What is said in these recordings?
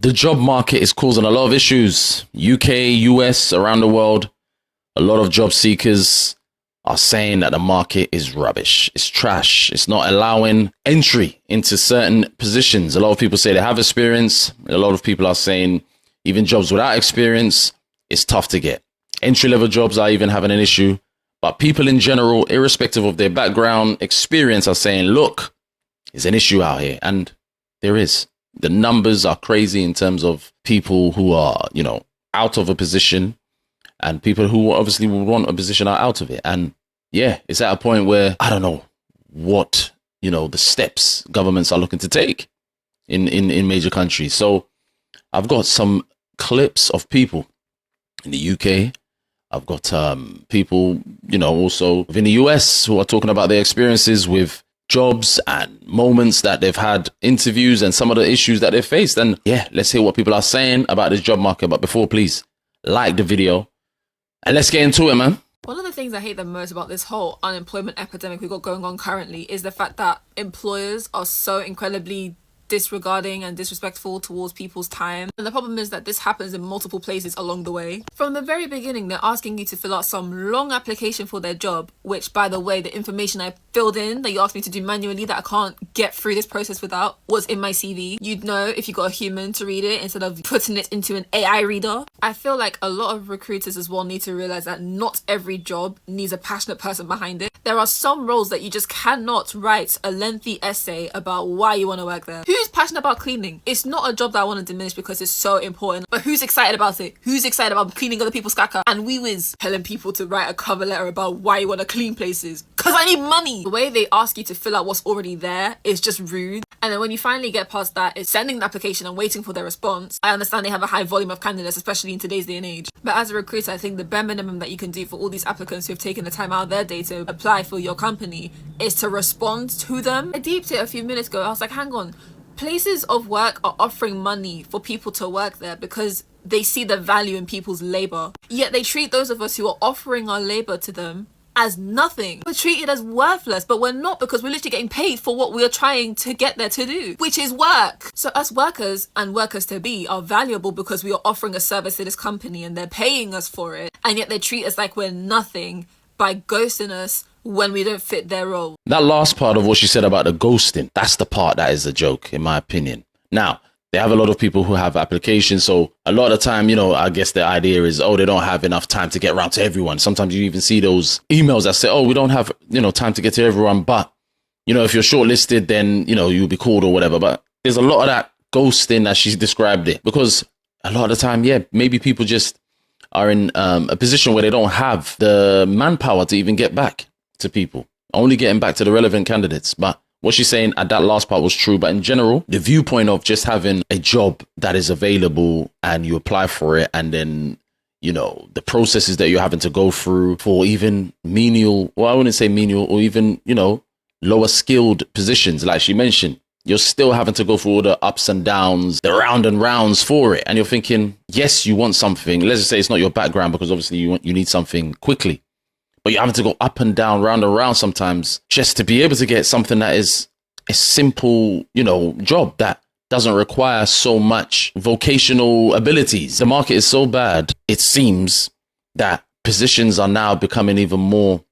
The job market is causing a lot of issues. UK, US, around the world, a lot of job seekers are saying that the market is rubbish. It's trash. It's not allowing entry into certain positions. A lot of people say they have experience. A lot of people are saying even jobs without experience, it's tough to get. Entry-level jobs are even having an issue. But people in general, irrespective of their background, experience, are saying, look, it's an issue out here. And there is. The numbers are crazy in terms of people who are, out of a position, and people who obviously will want a position are out of it. And yeah, it's at a point where I don't know what, the steps governments are looking to take in major countries. So I've got some clips of people in the UK. I've got people, also in the US who are talking about their experiences with jobs and moments that they've had, interviews, and some of the issues that they've faced. And yeah, let's hear what people are saying about this job market. But before, please like the video and let's get into it, man. One of the things I hate the most about this whole unemployment epidemic we've got going on currently is the fact that employers are so incredibly disregarding and disrespectful towards people's time. And the problem is that this happens in multiple places along the way. From the very beginning, they're asking you to fill out some long application for their job, which, by the way, the information I filled in that you asked me to do manually that I can't get through this process without was in my CV. You'd know if you got a human to read it instead of putting it into an AI reader. I feel like a lot of recruiters as well need to realize that not every job needs a passionate person behind it. There are some roles that you just cannot write a lengthy essay about why you want to work there. Who's passionate about cleaning? It's not a job that I want to diminish because it's so important, but who's excited about it? Who's excited about cleaning other people's caca? And we was telling people to write a cover letter about why you want to clean places because I need money. The way they ask you to fill out what's already there is just rude. And then when you finally get past that, it's sending the application and waiting for their response. I understand they have a high volume of candidates, especially in today's day and age, but as a recruiter, I think the bare minimum that you can do for all these applicants who have taken the time out of their day to apply for your company is to respond to them. I deeped it a few minutes ago. I was like, hang on. Places of work are offering money for people to work there because they see the value in people's labor. Yet they treat those of us who are offering our labor to them as nothing. We're treated as worthless, but we're not, because we're literally getting paid for what we're trying to get there to do, which is work. So us workers and workers to be are valuable because we are offering a service to this company and they're paying us for it. And yet they treat us like we're nothing by ghosting us when we don't fit their role. That last part of what she said about the ghosting, that's the part that is a joke, in my opinion. Now, they have a lot of people who have applications. So a lot of the time, I guess the idea is, they don't have enough time to get around to everyone. Sometimes you even see those emails that say, we don't have, time to get to everyone. But, if you're shortlisted, then, you'll be called or whatever. But there's a lot of that ghosting as she's described it, because a lot of the time, maybe people just are in a position where they don't have the manpower to even get back to people, only getting back to the relevant candidates. But what she's saying at that last part was true. But in general, the viewpoint of just having a job that is available and you apply for it, and then, the processes that you're having to go through for even menial, well, I wouldn't say menial, or even, lower skilled positions, like she mentioned, you're still having to go through all the ups and downs, the round and rounds for it. And you're thinking, yes, you want something. Let's just say it's not your background, because obviously you need something quickly. But you're having to go up and down, round and round sometimes, just to be able to get something that is a simple, job that doesn't require so much vocational abilities. The market is so bad, it seems that positions are now becoming even more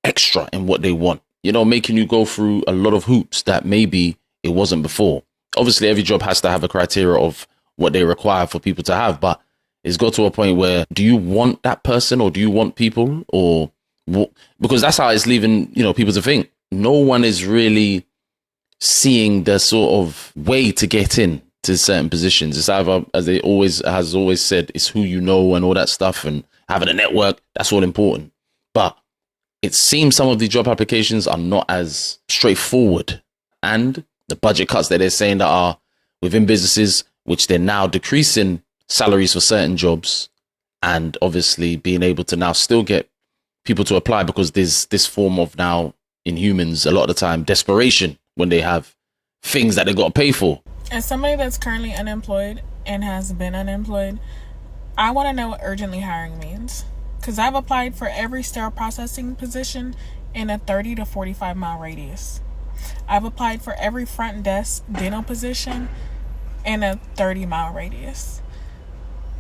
extra in what they want, making you go through a lot of hoops that maybe it wasn't before. Obviously, every job has to have a criteria of what they require for people to have, but it's got to a point where, do you want that person, or do you want people, or because that's how it's leaving, people to think. No one is really seeing the sort of way to get in to certain positions. It's either, as they has always said, it's who you know and all that stuff, and having a network, that's all important. But it seems some of the job applications are not as straightforward, and the budget cuts that they're saying that are within businesses, which they're now decreasing salaries for certain jobs, and obviously being able to now still get people to apply, because there's this form of, now in humans, a lot of the time, desperation when they have things that they got to pay for. As somebody that's currently unemployed and has been unemployed, I want to know what urgently hiring means, because I've applied for every sterile processing position in a 30 to 45 mile radius. I've applied for every front desk dental position in a 30-mile radius.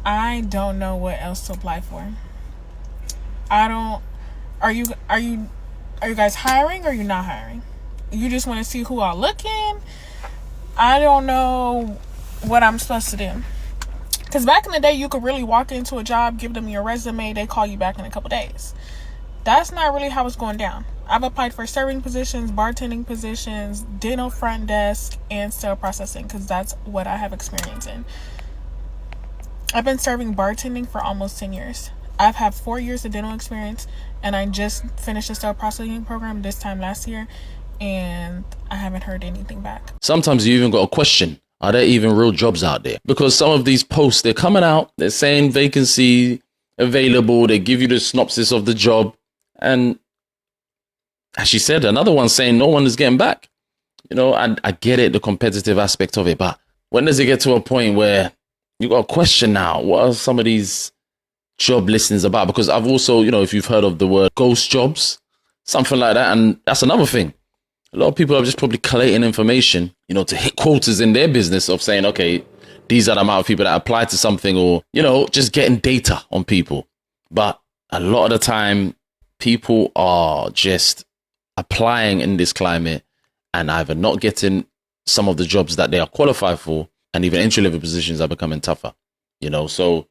I don't know what else to apply for. Are you guys hiring or are you not hiring? You just want to see who are looking? I don't know what I'm supposed to do. Because back in the day, you could really walk into a job, give them your resume, they call you back in a couple days. That's not really how it's going down. I've applied for serving positions, bartending positions, dental front desk, and sterile processing because that's what I have experience in. I've been serving bartending for almost 10 years. I've had 4 years of dental experience, and I just finished a sterile processing program this time last year, and I haven't heard anything back. Sometimes you even got a question. Are there even real jobs out there? Because some of these posts, they're coming out, they're saying vacancy available, they give you the synopsis of the job. And as she said, another one saying no one is getting back. You know, I get it, the competitive aspect of it. But when does it get to a point where you got a question now? What are some of these job listings about? Because I've also, you know, if you've heard of the word ghost jobs, something like that. And that's another thing. A lot of people are just probably collating information, you know, to hit quotas in their business of saying, okay, these are the amount of people that apply to something, or, you know, just getting data on people. But a lot of the time, people are just applying in this climate and either not getting some of the jobs that they are qualified for, and even entry-level positions are becoming tougher, you know. So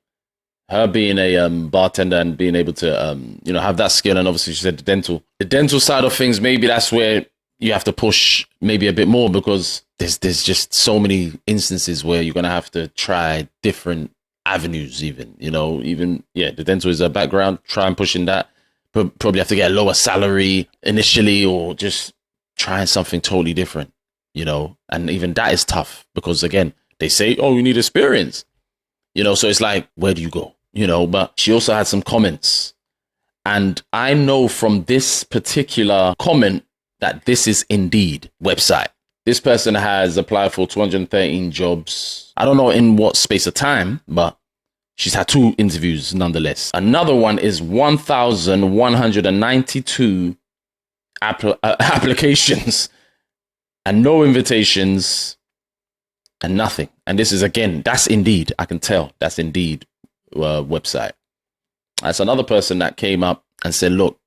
her being a bartender and being able to, you know, have that skill, and obviously she said the dental side of things, maybe that's where you have to push maybe a bit more, because there's just so many instances where you're going to have to try different avenues even, you know, even, yeah, the dental is a background, try and pushing that, but probably have to get a lower salary initially, or just trying something totally different, you know, and even that is tough because, again, they say, oh, you need experience, you know, so it's like, where do you go, you know? But she also had some comments, and I know from this particular comment that this is Indeed website. This person has applied for 213 jobs. I don't know in what space of time, but she's had 2 interviews nonetheless. Another one is 1,192 applications and no invitations and nothing. And this is, again, that's Indeed. I can tell that's Indeed website. That's another person that came up and said, look,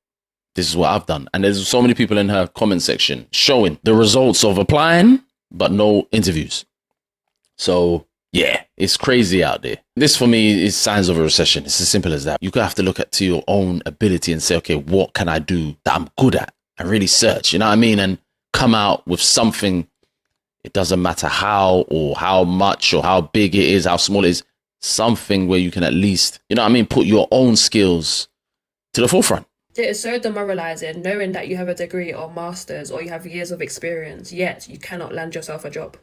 this is what I've done. And there's so many people in her comment section showing the results of applying, but no interviews. So yeah, it's crazy out there. This for me is signs of a recession. It's as simple as that. You have to look at to your own ability and say, okay, what can I do that I'm good at? And really search, you know what I mean? And come out with something. It doesn't matter how or how much or how big it is, how small it is, something where you can at least, you know what I mean, put your own skills to the forefront. It is so demoralizing knowing that you have a degree or master's or you have years of experience, yet you cannot land yourself a job.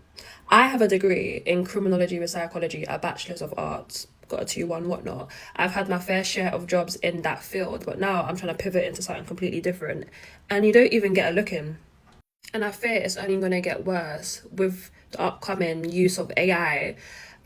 I have a degree in criminology with psychology, a bachelor's of arts, got a 2-1, whatnot. I've had my fair share of jobs in that field, but now I'm trying to pivot into something completely different. And you don't even get a look in. And I fear it's only going to get worse with the upcoming use of AI.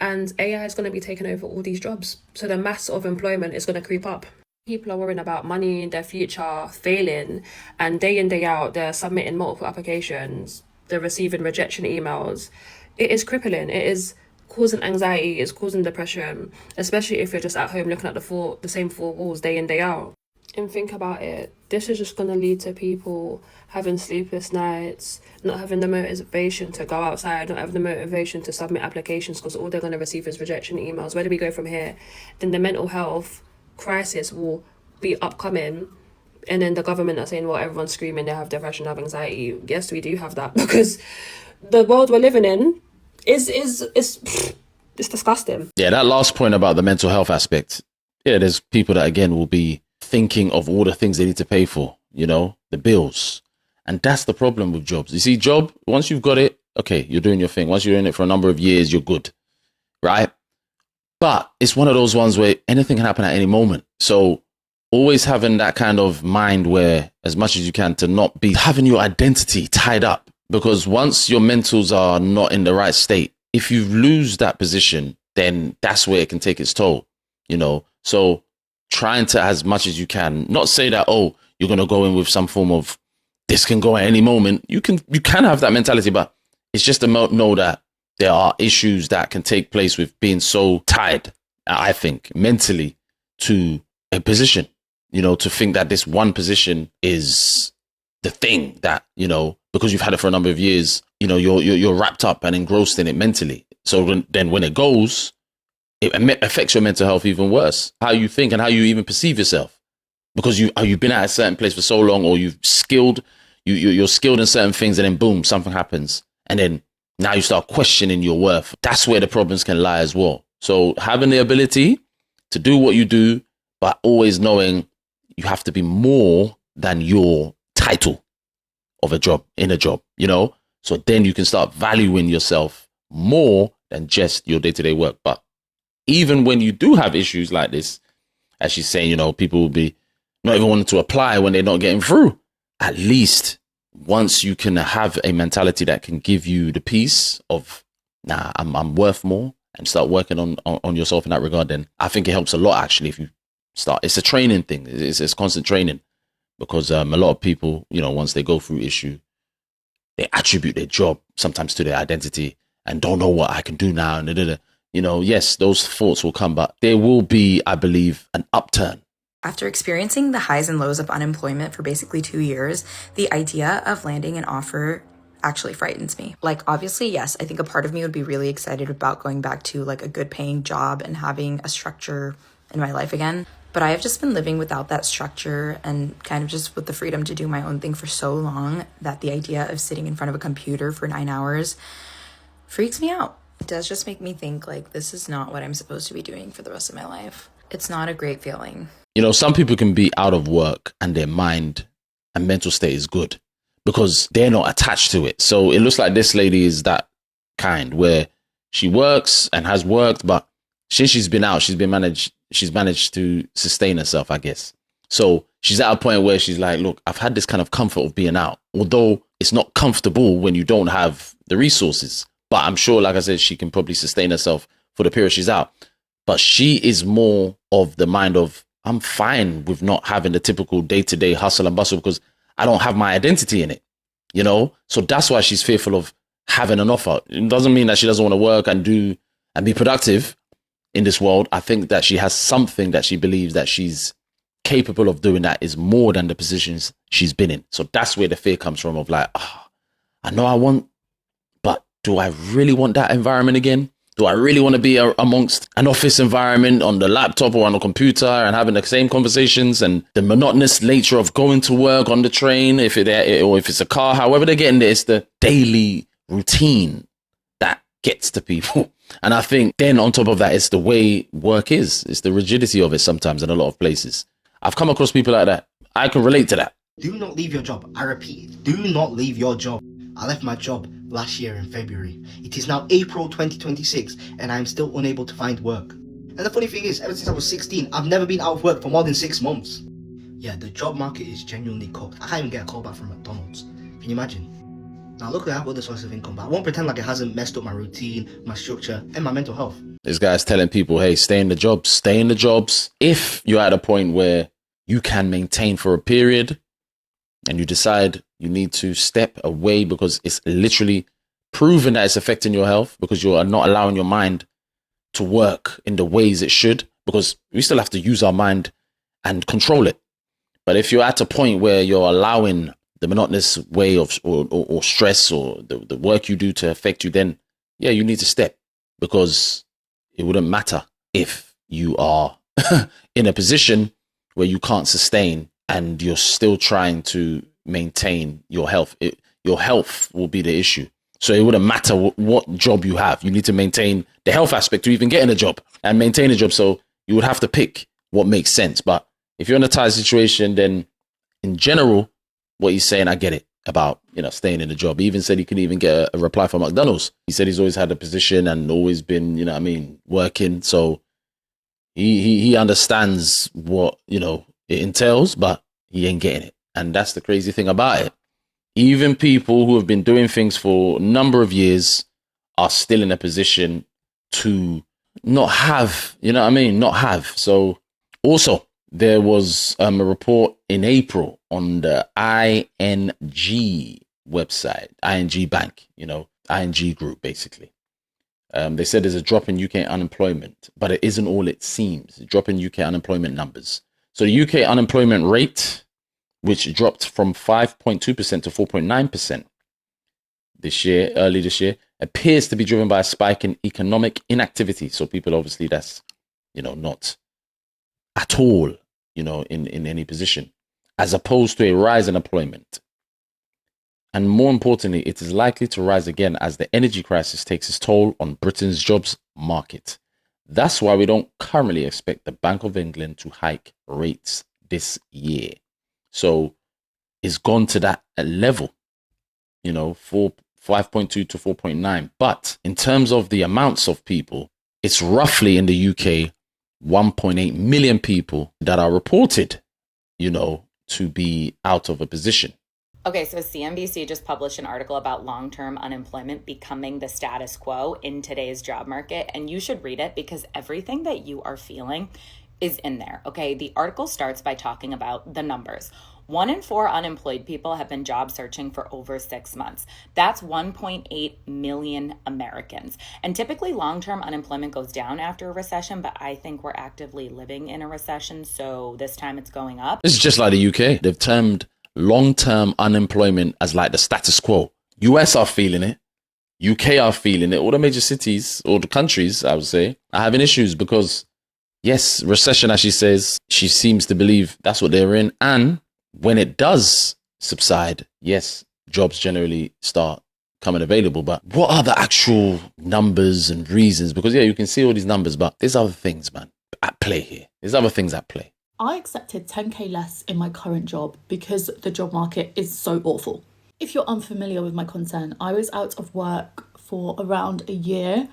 And AI is going to be taking over all these jobs. So the mass of employment is going to creep up. People are worrying about money, their future, failing, and day in, day out, they're submitting multiple applications, they're receiving rejection emails. It is crippling. It is causing anxiety, it's causing depression, especially if you're just at home looking at the same 4 walls day in, day out. And think about it, this is just going to lead to people having sleepless nights, not having the motivation to go outside, not having the motivation to submit applications because all they're going to receive is rejection emails. Where do we go from here? Then the mental health crisis will be upcoming, and then the government are saying, well, everyone's screaming they have depression, have anxiety. Yes, we do have that, because the world we're living in is disgusting. Yeah, that last point about the mental health aspect, yeah, there's people that, again, will be thinking of all the things they need to pay for, you know, the bills. And that's the problem with jobs. You see, job, once you've got it, okay, you're doing your thing. Once you're in it for a number of years, you're good, right? But it's one of those ones where anything can happen at any moment. So always having that kind of mind where, as much as you can, to not be having your identity tied up. Because once your mentals are not in the right state, if you lose that position, then that's where it can take its toll, you know? So trying to, as much as you can, not say that, oh, you're going to go in with some form of, this can go at any moment. You can have that mentality, but it's just to know that there are issues that can take place with being so tied, I think, mentally to a position, to think that this one position is the thing that, because you've had it for a number of years, you're wrapped up and engrossed in it mentally. So then when it goes, it affects your mental health even worse. How you think and how you even perceive yourself, because you've been at a certain place for so long, or you're skilled in certain things, and then boom, something happens, and then now you start questioning your worth. That's where the problems can lie as well. So having the ability to do what you do, but always knowing you have to be more than your title of a job, in a job, so then you can start valuing yourself more than just your day-to-day work. But even when you do have issues like this, as she's saying, people will be not even wanting to apply when they're not getting through. At least once you can have a mentality that can give you the peace of, I'm worth more, and start working on yourself in that regard, then I think it helps a lot, actually. If you start, it's a training thing. It's constant training, because a lot of people, once they go through issue, they attribute their job sometimes to their identity and don't know what I can do now. And yes, those thoughts will come, but there will be, I believe, an upturn. After experiencing the highs and lows of unemployment for basically 2 years, the idea of landing an offer actually frightens me. Like, obviously, yes, I think a part of me would be really excited about going back to like a good paying job and having a structure in my life again. But I have just been living without that structure and kind of just with the freedom to do my own thing for so long that the idea of sitting in front of a computer for 9 hours freaks me out. It does just make me think like, this is not what I'm supposed to be doing for the rest of my life. It's not a great feeling. Some people can be out of work and their mind and mental state is good because they're not attached to it. So it looks like this lady is that kind where she works and has worked, but since she's been out, she's managed to sustain herself, I guess. So she's at a point where she's like, look, I've had this kind of comfort of being out, although it's not comfortable when you don't have the resources. But I'm sure, like I said, she can probably sustain herself for the period she's out. But she is more of the mind of, I'm fine with not having the typical day-to-day hustle and bustle because I don't have my identity in it, So that's why she's fearful of having an offer. It doesn't mean that she doesn't want to work and do and be productive in this world. I think that she has something that she believes that she's capable of doing that is more than the positions she's been in. So that's where the fear comes from of like, I know I want, but do I really want that environment again? Do I really want to be amongst an office environment on the laptop or on the computer and having the same conversations and the monotonous nature of going to work on the train, or if it's a car, however they're getting there, it's the daily routine that gets to people. And I think then on top of that, it's the way work is. It's the rigidity of it sometimes in a lot of places. I've come across people like that. I can relate to that. Do not leave your job. I repeat, do not leave your job. I left my job last year in February. It is now April 2026 and I'm still unable to find work. And the funny thing is, ever since I was 16, I've never been out of work for more than 6 months. Yeah, the job market is genuinely cooked. I can't even get a call back from McDonald's. Can you imagine? Now luckily I have other sources of income, but I won't pretend like it hasn't messed up my routine, my structure, and my mental health. This guy's telling people, hey, stay in the jobs. If you're at a point where you can maintain for a period and you decide you need to step away because it's literally proven that it's affecting your health because you are not allowing your mind to work in the ways it should, because we still have to use our mind and control it. But if you're at a point where you're allowing the monotonous way of or stress or the work you do to affect you, then yeah, you need to step, because it wouldn't matter if you are in a position where you can't sustain and you're still trying to maintain your health. Your health will be the issue. So it wouldn't matter what job you have. You need to maintain the health aspect to even get in a job and maintain a job. So you would have to pick what makes sense. But if you're in a tight situation, then in general, what he's saying, I get it about, staying in the job. He even said he could even get a reply from McDonald's. He said he's always had a position and always been, working. So he understands what, it entails, but he ain't getting it. And that's the crazy thing about it. Even people who have been doing things for a number of years are still in a position to not have, not have. So also there was a report in April on the ING website, ING Bank, ING Group, basically. They said there's a drop in UK unemployment, but it isn't all it seems. A drop in UK unemployment numbers. So the UK unemployment rate, which dropped from 5.2% to 4.9% early this year, appears to be driven by a spike in economic inactivity. So people, obviously, that's, not at all, in any position, as opposed to a rise in employment. And more importantly, it is likely to rise again as the energy crisis takes its toll on Britain's jobs market. That's why we don't currently expect the Bank of England to hike rates this year. So it's gone to that level, 5.2 to 4.9. But in terms of the amounts of people, it's roughly in the UK 1.8 million people that are reported, to be out of a position. Okay, so CNBC just published an article about long-term unemployment becoming the status quo in today's job market, and you should read it because everything that you are feeling is in there, okay? The article starts by talking about the numbers. 1 in 4 unemployed people have been job searching for over 6 months. That's 1.8 million Americans. And typically long-term unemployment goes down after a recession, but I think we're actively living in a recession, so this time it's going up. This is just like the UK. They've termed long-term unemployment as like the status quo. US are feeling it. UK are feeling it. All the major cities or the countries, I would say, are having issues because, yes, recession, as she says, she seems to believe that's what they're in. And when it does subside, yes, jobs generally start coming available. But what are the actual numbers and reasons? Because, yeah, you can see all these numbers, but there's other things, man, at play here. There's other things at play. I accepted 10k less in my current job because the job market is so awful. If you're unfamiliar with my content, I was out of work for around a year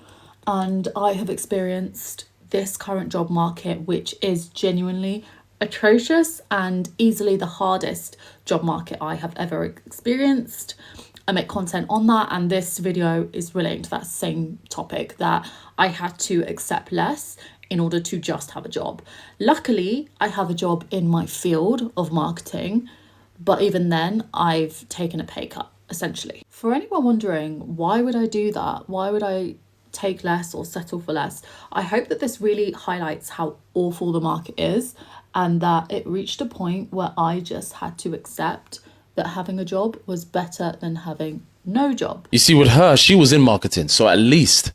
and I have experienced this current job market, which is genuinely atrocious and easily the hardest job market I have ever experienced. I make content on that, and this video is relating to that same topic, that I had to accept less in order to just have a job. Luckily, I have a job in my field of marketing, but even then I've taken a pay cut, essentially. For anyone wondering, why would I do that? Why would I take less or settle for less? I hope that this really highlights how awful the market is and that it reached a point where I just had to accept that having a job was better than having no job. You see, with her, she was in marketing, so at least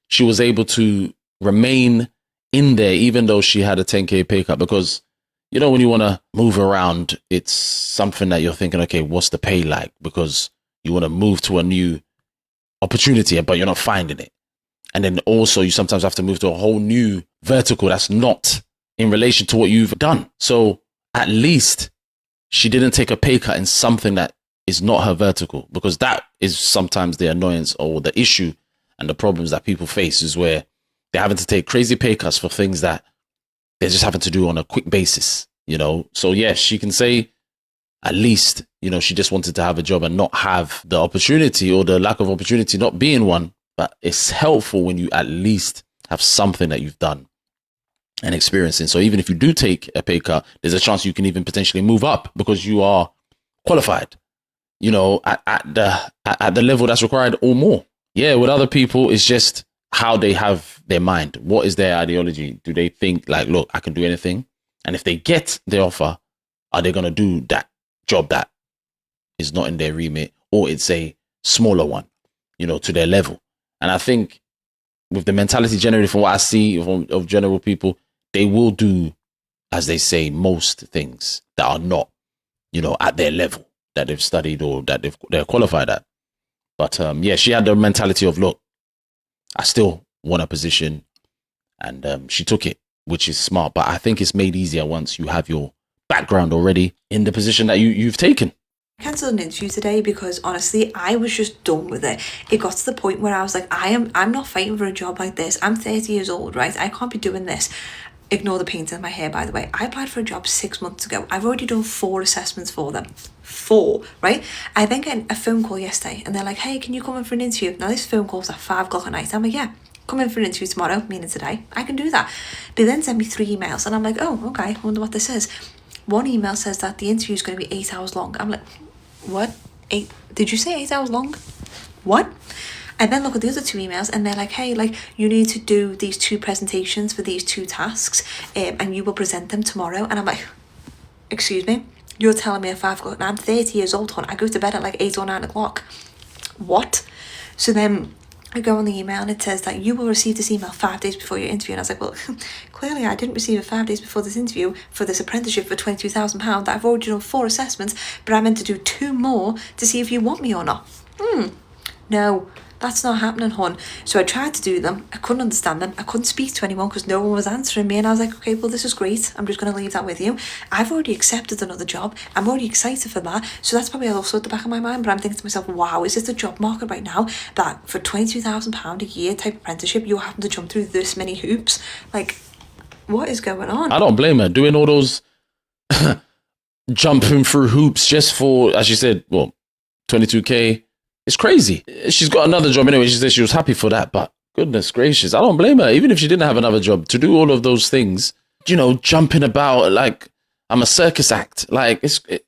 she was able to remain in there, even though she had a 10k pay cut, because, when you want to move around, it's something that you're thinking, okay, what's the pay like? Because you want to move to a new opportunity, but you're not finding it. And then also you sometimes have to move to a whole new vertical that's not in relation to what you've done. So at least she didn't take a pay cut in something that is not her vertical, because that is sometimes the annoyance or the issue and the problems that people face, is where they're having to take crazy pay cuts for things that they're just having to do on a quick basis, So yes, she can say at least, she just wanted to have a job and not have the opportunity, or the lack of opportunity not being one. But it's helpful when you at least have something that you've done and experiencing. So even if you do take a pay cut, there's a chance you can even potentially move up because you are qualified, at the level that's required or more. Yeah, with other people, it's just how they have their mind. What is their ideology? Do they think like, look, I can do anything? And if they get the offer, are they going to do that job that is not in their remit, or it's a smaller one, to their level? And I think with the mentality generally, from what I see of general people, they will do, as they say, most things that are not, at their level that they've studied or that they're qualified at. But yeah, she had the mentality of, look, I still want a position, and she took it, which is smart. But I think it's made easier once you have your background already in the position that you've taken. I cancelled an interview today because honestly I was just done with it. It got to the point where I was like, I'm not fighting for a job like this. I'm 30 years old, right? I can't be doing this. Ignore the paint in my hair, by the way. I applied for a job 6 months ago. I've already done 4 assessments for them. 4, right? I then get a phone call yesterday and they're like, hey, can you come in for an interview? Now this phone call's at 5 o'clock at night. I'm like, yeah, come in for an interview tomorrow, meaning today. I can do that. They then send me 3 emails and I'm like, oh, okay, I wonder what this is. One email says that the interview is going to be 8 hours long. I'm like, what? 8? Did you say 8 hours long? What? And then look at the other 2 emails and they're like, hey, like, you need to do these 2 presentations for these 2 tasks, and you will present them tomorrow. And I'm like, excuse me? You're telling me at 5 o'clock, and I'm 30 years old, hon. I go to bed at like 8 or 9 o'clock. What? So then I go on the email and it says that you will receive this email 5 days before your interview. And I was like, well, clearly I didn't receive it 5 days before this interview for this apprenticeship for £22,000 that I've already done 4 assessments, but I'm meant to do 2 more to see if you want me or not. No, that's not happening, hon. So I tried to do them. I couldn't understand them. I couldn't speak to anyone because no one was answering me. And I was like, okay, well, this is great. I'm just going to leave that with you. I've already accepted another job. I'm already excited for that. So that's probably also at the back of my mind. But I'm thinking to myself, wow, is this the job market right now that for £22,000 a year type apprenticeship, you're having to jump through this many hoops? Like, what is going on? I don't blame her doing all those jumping through hoops just for, as she said, well, 22K. It's crazy. She's got another job anyway. She said she was happy for that, but goodness gracious, I don't blame her. Even if she didn't have another job, to do all of those things, you know, jumping about like I'm a circus act. Like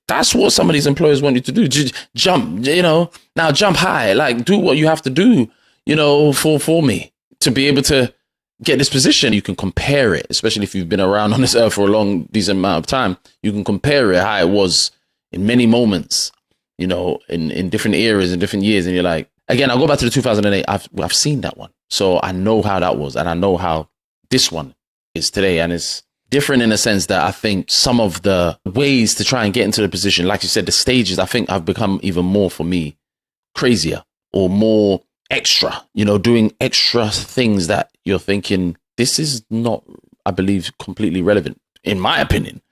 that's what some of these employers want you to do. Jump, you know, now jump high, like do what you have to do, you know, for me to be able to get this position. You can compare it, especially if you've been around on this earth for a long, decent amount of time. You can compare it how it was in many moments, you know, in different eras, in different years. And you're like, again, I'll go back to the 2008. I've seen that one. So I know how that was. And I know how this one is today. And it's different in a sense that I think some of the ways to try and get into the position, like you said, the stages, I think have become even more, for me, crazier or more extra, you know, doing extra things that you're thinking, this is not, I believe, completely relevant, in my opinion.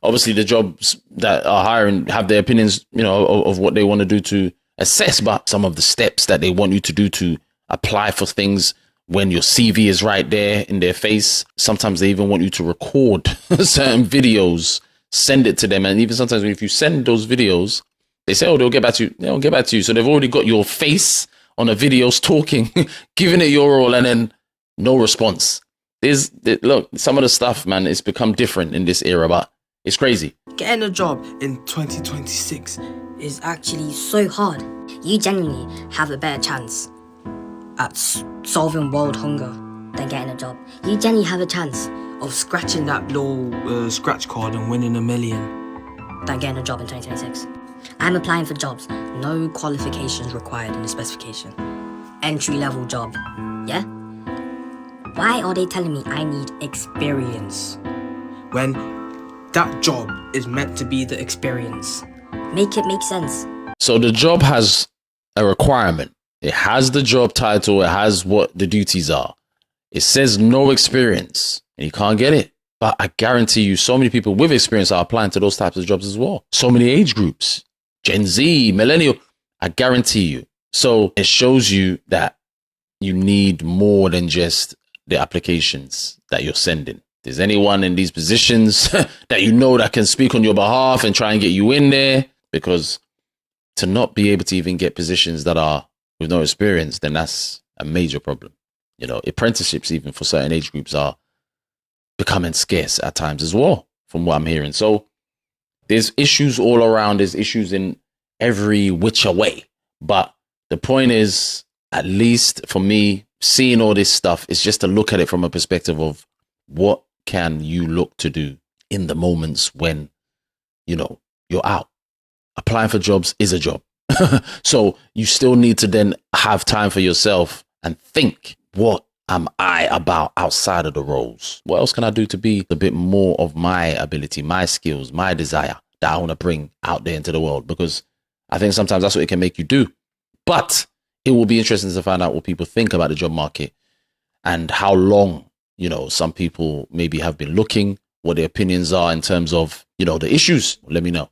Obviously, the jobs that are hiring have their opinions, you know, of what they want to do to assess, but some of the steps that they want you to do to apply for things when your CV is right there in their face. Sometimes they even want you to record certain videos, send it to them. And even sometimes if you send those videos, they say, oh, they'll get back to you. They'll get back to you. So they've already got your face on the videos talking, giving it your all, and then no response. Look, some of the stuff, man, it's become different in this era, but it's crazy. Getting a job in 2026 is actually so hard. You genuinely have a better chance at solving world hunger than getting a job. You genuinely have a chance of scratching that little scratch card and winning $1 million than getting a job in 2026. I'm applying for jobs. No qualifications required in the specification. Entry-level job. Yeah? Why are they telling me I need experience? When that job is meant to be the experience. Make it make sense. So the job has a requirement. It has the job title. It has what the duties are. It says no experience and you can't get it. But I guarantee you so many people with experience are applying to those types of jobs as well. So many age groups, Gen Z, millennial, I guarantee you. So it shows you that you need more than just the applications that you're sending. There's anyone in these positions that you know that can speak on your behalf and try and get you in there, because to not be able to even get positions that are with no experience, then that's a major problem. You know, apprenticeships even for certain age groups are becoming scarce at times as well, from what I'm hearing. So there's issues all around. There's issues in every which way. But the point is, at least for me, seeing all this stuff is just to look at it from a perspective of what can you look to do in the moments when, you know, you're out. Applying for jobs is a job. So you still need to then have time for yourself and think, what am I about outside of the roles? What else can I do to be a bit more of my ability, my skills, my desire that I want to bring out there into the world? Because I think sometimes that's what it can make you do. But it will be interesting to find out what people think about the job market and how long, you know, some people maybe have been looking, what their opinions are in terms of, you know, the issues. Let me know.